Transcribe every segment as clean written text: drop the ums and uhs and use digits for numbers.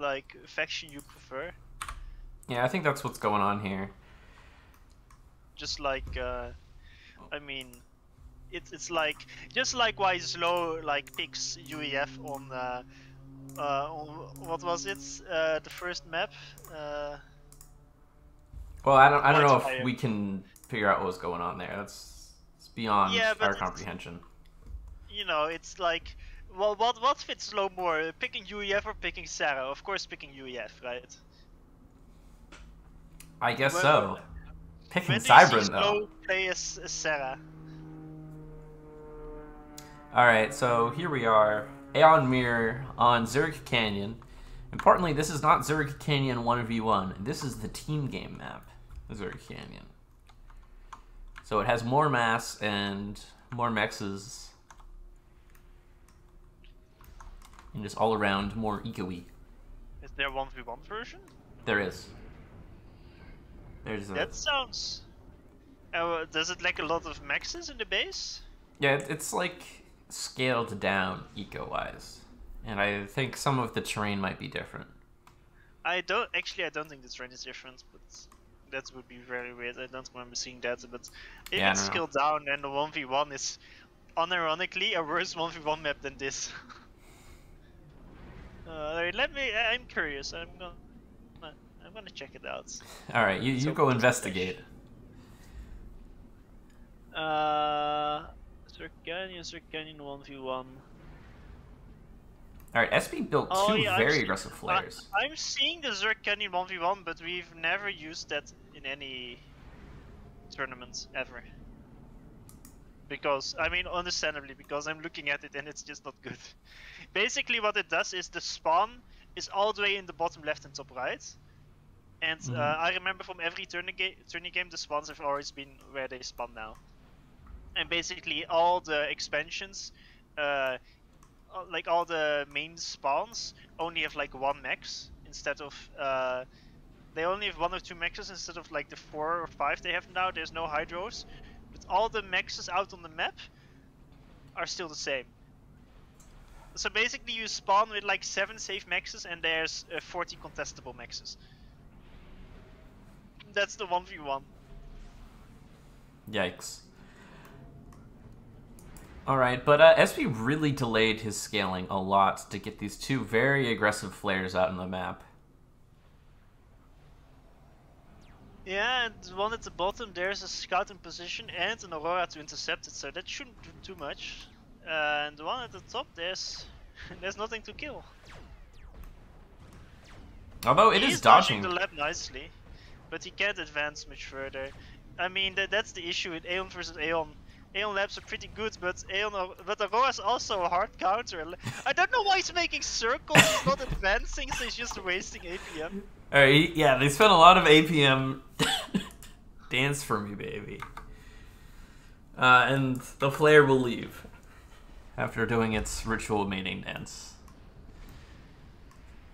like faction you prefer. Yeah, I think that's what's going on here. Just like I mean, it's like just like why Slow like picks UEF on what was it? The first map. Well, I don't know if Wildfire. we can figure out what was going on there. It's beyond Yeah, but our it's, comprehension. you know, it's like, well, what fits Slow more, picking UEF or picking Sarah? Of course, picking UEF, right? I guess When, so. Picking when do you see Cybran though. Slow play as Sarah? Alright, so here we are. Aeon Mirror on Zerg Canyon. Importantly, this is not Zerg Canyon 1v1. This is the team game map, Zerg Canyon. So it has more mass and more mexes. And just all around more eco-y. Is there a 1v1 version? There is. There's a... That sounds... does it lack a lot of maxes in the base? Yeah, it's like scaled down eco-wise. And I think some of the terrain might be different. I don't think the terrain is different, but that would be very weird. I don't remember seeing that, but if Yeah, it's scaled down, then the 1v1 is unironically a worse 1v1 map than this. I'm curious. I'm gonna check it out. All right, you go investigate. Zerg Canyon 1v1. All right, SB built two very aggressive flares. I'm seeing the Zerg Canyon 1v1, but we've never used that in any tournament ever. Because, I mean, understandably, because I'm looking at it and it's just not good. Basically what it does is the spawn is all the way in the bottom left and top right. And I remember from every tourney game, the spawns have always been where they spawn now. And basically all the expansions, like all the main spawns, only have like one max instead of... they only have 1 or 2 maxes instead of like the 4 or 5 they have now. There's no hydros. But all the maxes out on the map are still the same. So basically you spawn with like 7 safe maxes and there's 40 contestable maxes. That's the 1v1. Yikes. Alright, but SB really delayed his scaling a lot to get these two very aggressive flares out on the map. Yeah, and the one at the bottom, there's a scout in position and an Aurora to intercept it, so that shouldn't do too much. And the one at the top, there's nothing to kill. Although it is dodging the lab nicely, but he can't advance much further. I mean, that's the issue with Aeon versus Aeon. Aeon labs are pretty good, but Aurora's also a hard counter. I don't know why he's making circles, he's not advancing, so he's just wasting APM. Alright, yeah, they spent a lot of APM. Dance for me, baby. And the flare will leave after doing its ritual mating dance.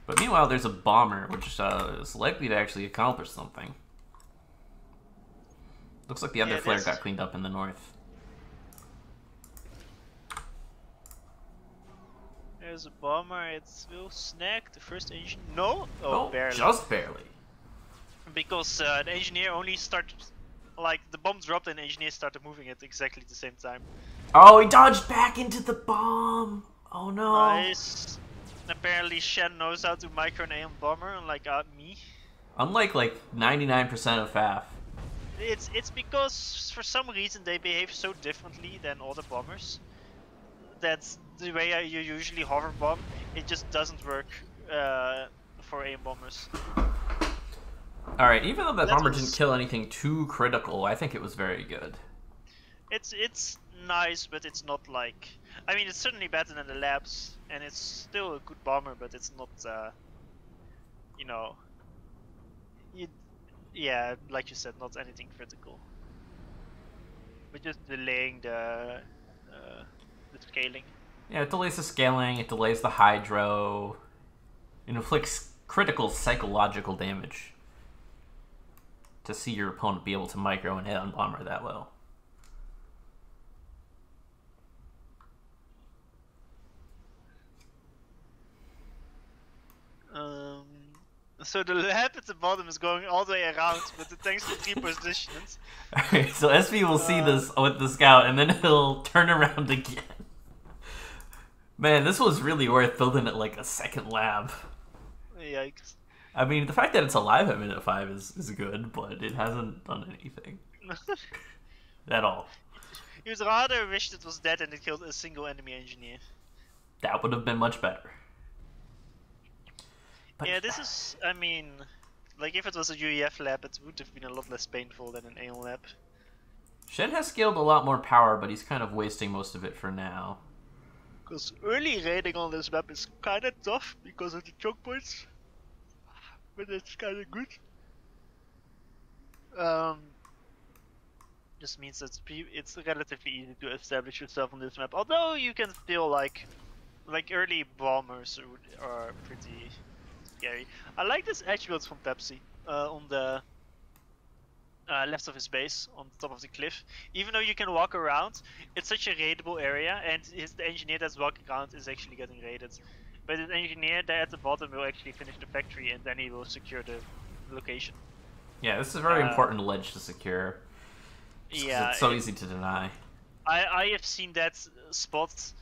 But meanwhile, there's a bomber, which is likely to actually accomplish something. Looks like the other flare got cleaned up in the north. There's a bomber, it will snag the first engine. No? Oh, barely. Just barely. Because the engineer only started, like, the bomb dropped and the engineer started moving at exactly the same time. Oh, he dodged back into the bomb! Oh no. Nice. Apparently Shen knows how to micro an Aeon bomber, unlike me. Unlike, like, 99% of FAF. It's because, for some reason, they behave so differently than other bombers. That's the way you usually hover bomb. It just doesn't work for Aeon bombers. Alright, even though that bomber didn't kill anything too critical, I think it was very good. It's nice, but it's not like... I mean, it's certainly better than the labs, and it's still a good bomber, but it's not, you know... yeah, like you said, not anything critical. But just delaying the scaling. Yeah, it delays the scaling, it delays the hydro. It inflicts critical psychological damage to see your opponent be able to micro and hit on bomber that well. So the lab at the bottom is going all the way around, but the tanks will repositioned. Okay, so SV will see this with the scout, and then he'll turn around again. Man, this was really worth building it like a second lab. Yikes. I mean, the fact that it's alive at minute 5 is good, but it hasn't done anything. At all. You'd rather wished it was dead and it killed a single enemy engineer. That would have been much better. But yeah, this is, I mean, like if it was a UEF lab, it would have been a lot less painful than an Aeon lab. Shen has scaled a lot more power, but he's kind of wasting most of it for now. Because early raiding on this map is kinda tough because of the choke points. But it's kinda good. Just means that it's relatively easy to establish yourself on this map. Although you can still like early bombers are pretty scary. I like this edge build from Pepsi on the left of his base on the top of the cliff. Even though you can walk around, it's such a raidable area, and the engineer that's walking around is actually getting raided. But the engineer there at the bottom will actually finish the factory, and then he will secure the location. Yeah, this is a very important ledge to secure. Yeah, it's so easy to deny. I have seen that spot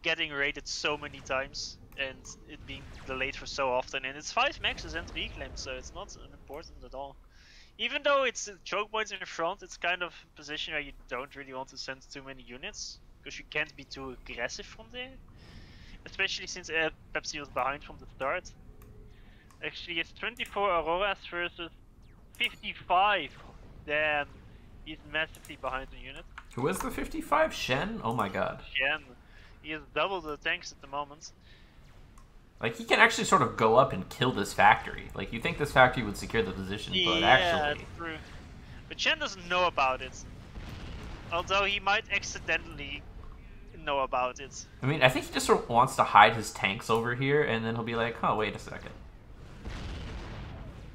getting raided so many times, and it being delayed for so often, and it's 5 maxes and reclaims, so it's not important at all. Even though it's choke points in front, it's kind of a position where you don't really want to send too many units, because you can't be too aggressive from there. Especially since Pepsi was behind from the start. Actually, it's 24 Auroras versus 55. Damn, he's massively behind the unit. Who is the 55? Shen? Oh my god. Shen. He has double the tanks at the moment. Like, he can actually sort of go up and kill this factory. Like, you think this factory would secure the position, but actually... Yeah, true. But Shen doesn't know about it. Although he might accidentally know about it. I mean, I think he just sort of wants to hide his tanks over here, and then he'll be like, oh, wait a second.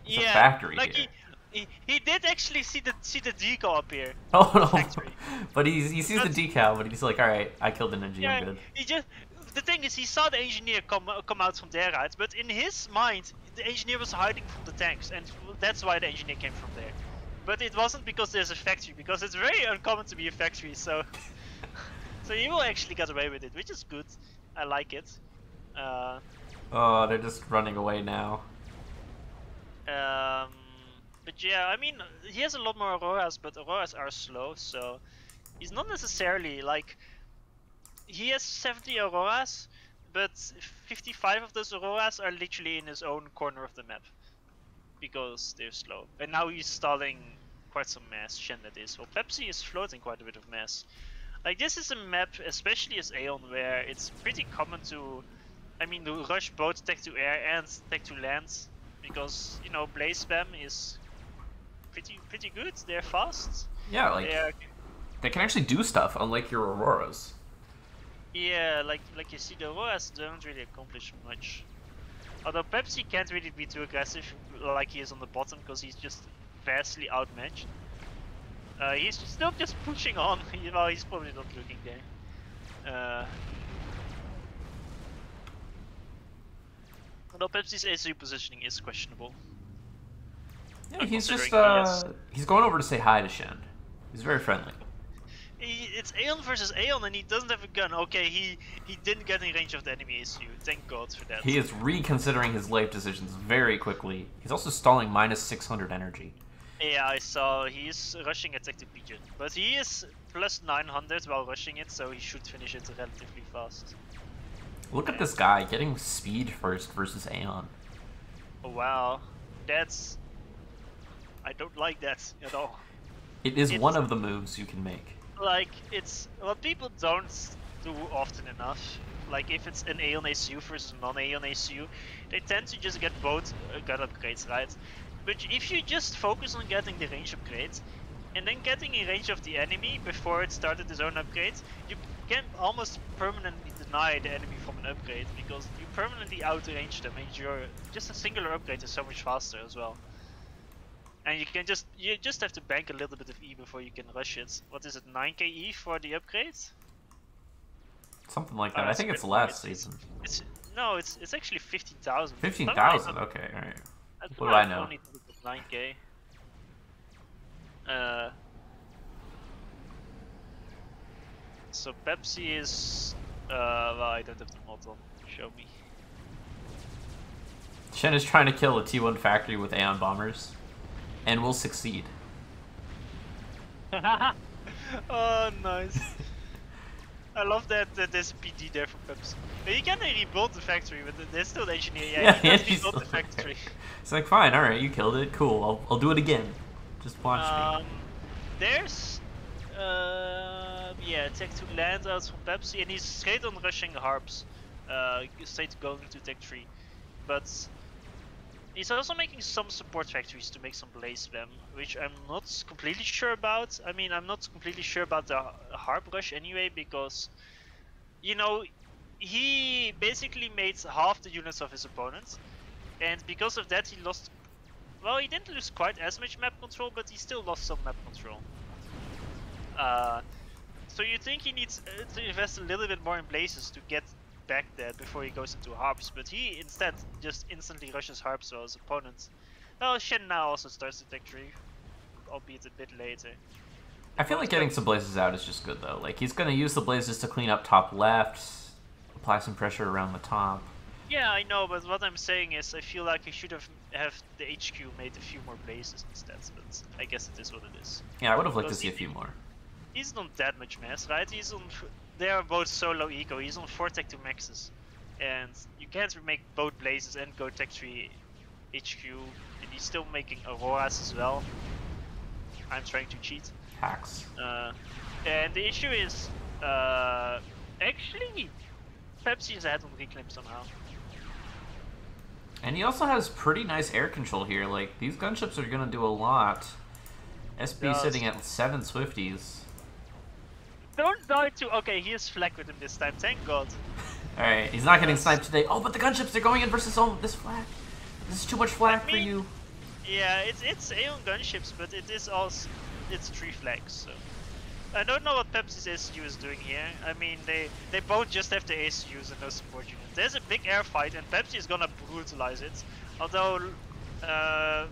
It's a factory like here. He did actually see the decal up here. Oh no, but he sees the decal, but he's like, alright, I killed an engineer, yeah, I'm good. The thing is, he saw the engineer come out from there, right? But in his mind, the engineer was hiding from the tanks, and that's why the engineer came from there. But it wasn't because there's a factory, because it's very uncommon to be a factory, so... so he will actually get away with it, which is good. I like it. Oh, they're just running away now. But yeah, I mean, he has a lot more Auroras, but Auroras are slow, so... He's not necessarily, like... He has 70 Auroras, but 55 of those Auroras are literally in his own corner of the map. Because they're slow. And now he's stalling quite some mass, Shen that is. Well, Pepsi is floating quite a bit of mass. Like, this is a map, especially as Aeon, where it's pretty common to... I mean, to rush both tech to air and tech to land. Because, you know, Blaze spam is pretty good, they're fast. Yeah, like, they can actually do stuff, unlike your Auroras. Yeah, like you see, the Auroras don't really accomplish much. Although Pepsi can't really be too aggressive like he is on the bottom, because he's just vastly outmatched. He's still just pushing on, you know, he's probably not looking there. Although Pepsi's ASU positioning is questionable. Yeah, he's just, he's going over to say hi to Shen. He's very friendly. It's Aeon versus Aeon, and he doesn't have a gun. Okay, he didn't get in range of the enemy ASU. Thank God for that. He is reconsidering his life decisions very quickly. He's also stalling minus 600 energy. Yeah, I saw. He's rushing attack to Pigeon. But he is plus 900 while rushing it, so he should finish it relatively fast. Look at this guy getting speed first versus Aeon. Oh wow. That's... I don't like that at all. It's one of the moves you can make. Like, it's what people don't do often enough. Like, if it's an Aeon ACU versus non-Aeon ACU, they tend to just get both gun upgrades, right? But if you just focus on getting the range upgrades, and then getting in range of the enemy before it started his own upgrade, you can almost permanently deny the enemy from an upgrade, because you permanently outrange them, and just a singular upgrade is so much faster as well. And you just have to bank a little bit of E before you can rush it. What is it, 9k E for the upgrade? Something like that. I think it's last season. It's actually 15,000. 15,000. Okay, all right. That's What do I why know? only 9k. So Pepsi is well, I don't have the mod on. Show me. Shen is trying to kill a T1 factory with Aeon bombers, and will succeed. Oh, nice. I love that there's a PD there for Pepsi. But you can rebuild the factory, but there's still the engineer. Yeah, he does he's rebuild the still factory. there. It's like, fine, alright, you killed it, cool, I'll do it again. Just watch me. There's yeah, Tech 2 land out from Pepsi, and he's straight on rushing harps. Straight going to Tech 3. But he's also making some support factories to make some blaze spam, which I'm not completely sure about. I mean, I'm not completely sure about the harp rush anyway, because, you know, he basically made half the units of his opponents, and because of that he lost. Well, he didn't lose quite as much map control, but he still lost some map control. So you think he needs to invest a little bit more in blazes to get back that before he goes into harps, but he instead just instantly rushes harps while his opponent. Well, Shen now also starts the tech tree, albeit a bit later. I feel like getting some blazes out is just good though. Like, he's gonna use the blazes to clean up top left, apply some pressure around the top. Yeah, I know, but what I'm saying is I feel like he should have the HQ made a few more blazes instead, but I guess it is what it is. Yeah, I would have liked to see a few more. He's not that much mess, right? He's on. They are both solo eco. He's on 4 tech 2 maxes, and you can't make both blazes and go tech 3 HQ, and he's still making auroras as well. I'm trying to cheat. Hacks. And the issue is, actually, Pepsi is ahead on reclaim somehow. And he also has pretty nice air control here. Like, these gunships are gonna do a lot. SB sitting at 7 Swifties. Don't die to. Okay, he has flag with him this time. Thank God. Alright, he's not getting sniped today. Oh, but the gunships are going in versus all this flag. This is too much flag for you. Yeah, it's Aeon gunships, but it is also it's 3 flags. So I don't know what Pepsi's ACU is doing here. I mean, they both just have the ACUs and no support unit. There's a big air fight, and Pepsi is gonna brutalize it. Although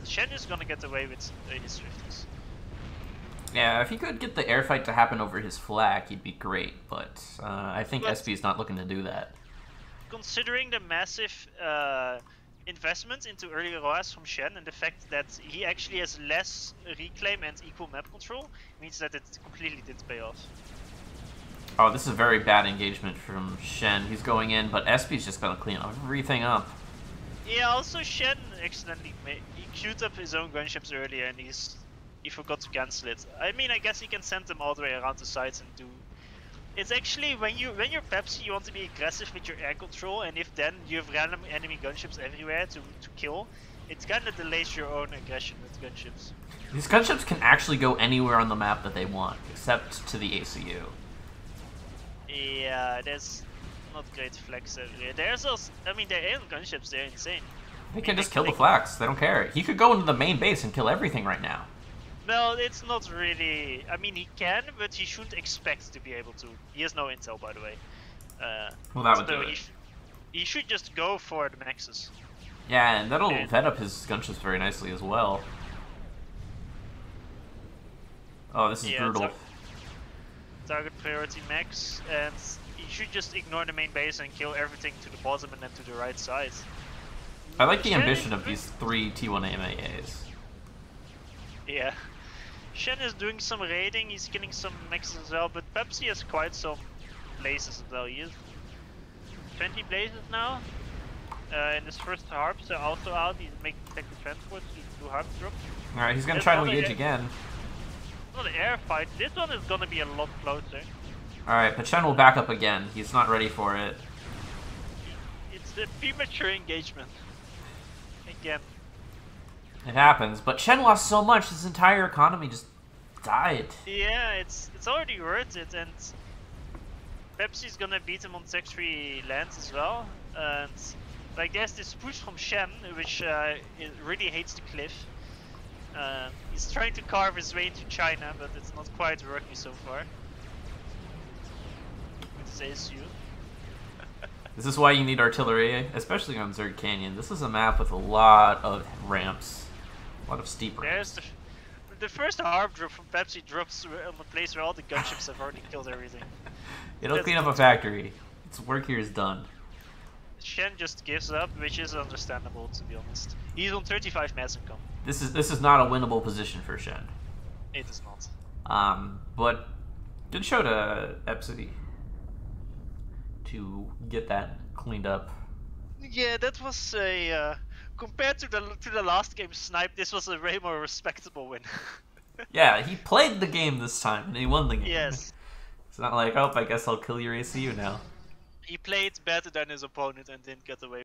Shen is gonna get away with his 50s. Yeah, if he could get the air fight to happen over his flag, he'd be great. But I think SB is not looking to do that. Considering the massive investment into early ROAS from Shen, and the fact that he actually has less reclaim and equal map control, means that it completely did pay off. Oh, this is a very bad engagement from Shen. He's going in, but SB's just gonna clean everything up. Yeah, also Shen accidentally he queued up his own gunships earlier, and he forgot to cancel it. I mean, I guess he can send them all the way around the sides and do. It's actually when you're Pepsi, you want to be aggressive with your air control, and if then you have random enemy gunships everywhere to kill, it kind of delays your own aggression with gunships. These gunships can actually go anywhere on the map that they want, except to the ACU. Yeah, there's not great flex everywhere. There's also, I mean, they're Aeon gunships, they're insane. They can just kill the flags, they don't care. He could go into the main base and kill everything right now. Well, it's not really. I mean, he can, but he shouldn't expect to be able to. He has no intel, by the way. Well, that would do it. He should just go for the maxes. Yeah, and that'll vet up his gunships very nicely as well. Oh, this is brutal. Target priority max, and he should just ignore the main base and kill everything to the bottom and then to the right side. I like the ambition of these 3 T1 MAAs. Yeah. Shen is doing some raiding, he's killing some maxes as well, but Pepsi has quite some blazes as well. He has 20 blazes now. And his first harps are also out, he's making technical transports to do harp drop. Alright, he's gonna try to engage again. It's not an air fight, this one is gonna be a lot closer. Alright, but Shen will back up again, he's not ready for it. It's a premature engagement. Again. It happens, but Shen lost so much, his entire economy just died. Yeah, it's already worth it, and Pepsi's gonna beat him on Tech 3 lands as well. And like there's this push from Shen, which it really hates the cliff. He's trying to carve his way into China, but it's not quite working so far. With his ASU. This is why you need artillery, especially on Zerg Canyon. This is a map with a lot of ramps, a lot of steep ramps. There's the first harp drop from Pepsi drops on the place where all the gunships have already killed everything. It'll clean up a factory. Its work here is done. Shen just gives up, which is understandable, to be honest. He's on 35 mass income. This is not a winnable position for Shen. It is not. But good show to Epsity to get that cleaned up. Yeah, that was a compared to the last game Snipe, this was a way more respectable win. Yeah, he played the game this time and he won the game. Yes. It's not like, oh, I guess I'll kill your ACU now. He played better than his opponent and didn't get away